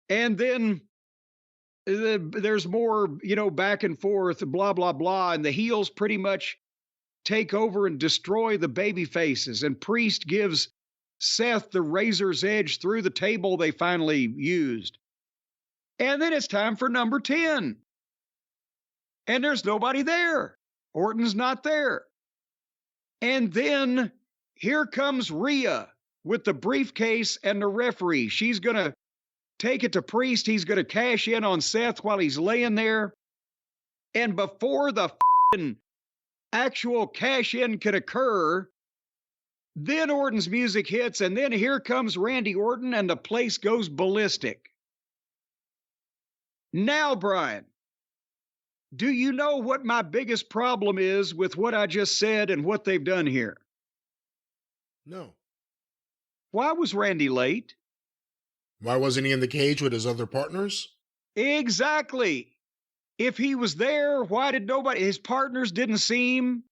And then there's more, back and forth, blah, blah, blah. And the heels pretty much take over and destroy the baby faces. And Priest gives Seth the razor's edge through the table they finally used. And then it's time for number 10. And there's nobody there. Orton's not there. And then here comes Rhea with the briefcase and the referee. She's going to take it to Priest. He's going to cash in on Seth while he's laying there. And before the actual cash in can occur, then Orton's music hits, and then here comes Randy Orton, and the place goes ballistic. Now, Brian, do you know what my biggest problem is with what I just said and what they've done here? No. Why was Randy late? Why wasn't he in the cage with his other partners? Exactly. If he was there, why did his partners didn't see him?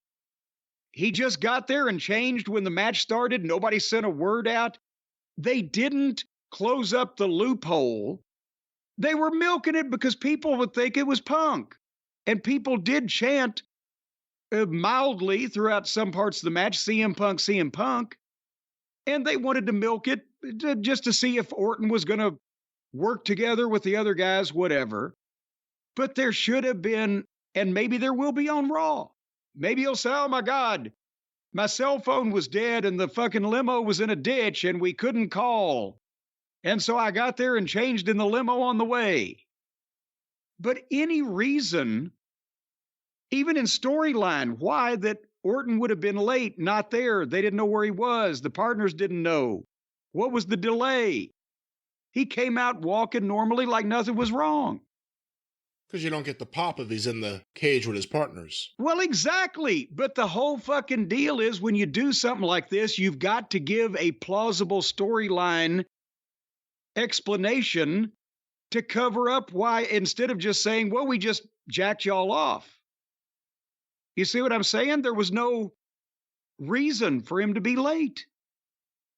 He just got there and changed when the match started. Nobody sent a word out. They didn't close up the loophole. They were milking it because people would think it was Punk. And people did chant mildly throughout some parts of the match, CM Punk, CM Punk. And they wanted to milk it just to see if Orton was going to work together with the other guys, whatever. But there should have been, and maybe there will be on Raw. Maybe he'll say, oh my God, my cell phone was dead and the fucking limo was in a ditch and we couldn't call. And so I got there and changed in the limo on the way. But any reason, even in storyline, why that Orton would have been late, not there. They didn't know where he was. The partners didn't know. What was the delay? He came out walking normally like nothing was wrong. Because you don't get the pop if he's in the cage with his partners. Well, exactly. But the whole fucking deal is when you do something like this, you've got to give a plausible storyline explanation to cover up why, instead of just saying, well, we just jacked y'all off. You see what I'm saying? There was no reason for him to be late.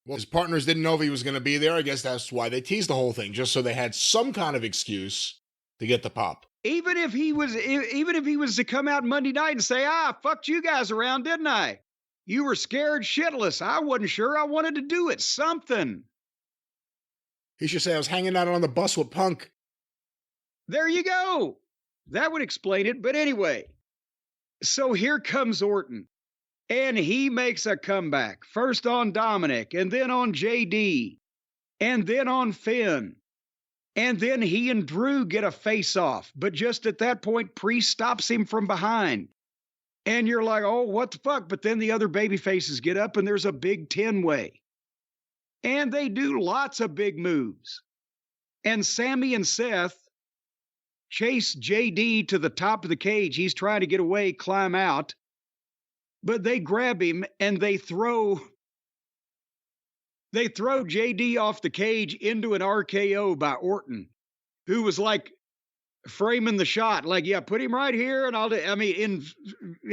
Well, his partners didn't know if he was going to be there. I guess that's why they teased the whole thing, just so they had some kind of excuse to get the pop. Even if he was to come out Monday night and say, fucked you guys around, didn't I? You were scared shitless. I wasn't sure. I wanted to do it. Something. He should say, I was hanging out on the bus with Punk. There you go. That would explain it. But anyway, so here comes Orton. And he makes a comeback. First on Dominic, and then on JD, and then on Finn. And then he and Drew get a face-off. But just at that point, Priest stops him from behind. And you're like, oh, what the fuck? But then the other baby faces get up, and there's a big 10-way. And they do lots of big moves. And Sammy and Seth chase JD to the top of the cage. He's trying to get away, climb out. But they grab him, and they throw JD off the cage into an RKO by Orton, who was like framing the shot, like, yeah, put him right here, and in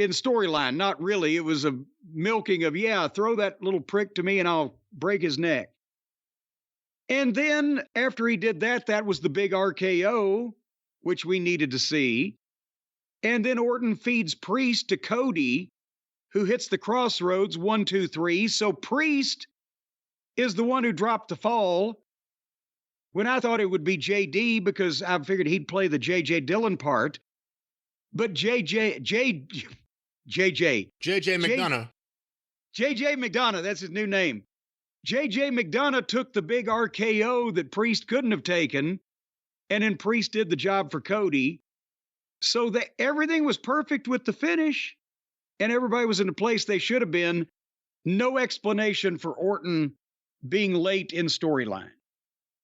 storyline, not really. It was a milking of, yeah, throw that little prick to me, and I'll break his neck. And then after he did that, that was the big RKO, which we needed to see. And then Orton feeds Priest to Cody, who hits the crossroads, 1, 2, 3. So Priest is the one who dropped the fall, when I thought it would be JD because I figured he'd play the J.J. Dillon part. But JJ McDonough. JJ McDonough, that's his new name. JJ McDonough took the big RKO that Priest couldn't have taken, and then Priest did the job for Cody. So that everything was perfect with the finish, and everybody was in the place they should have been. No explanation for Orton being late in storyline.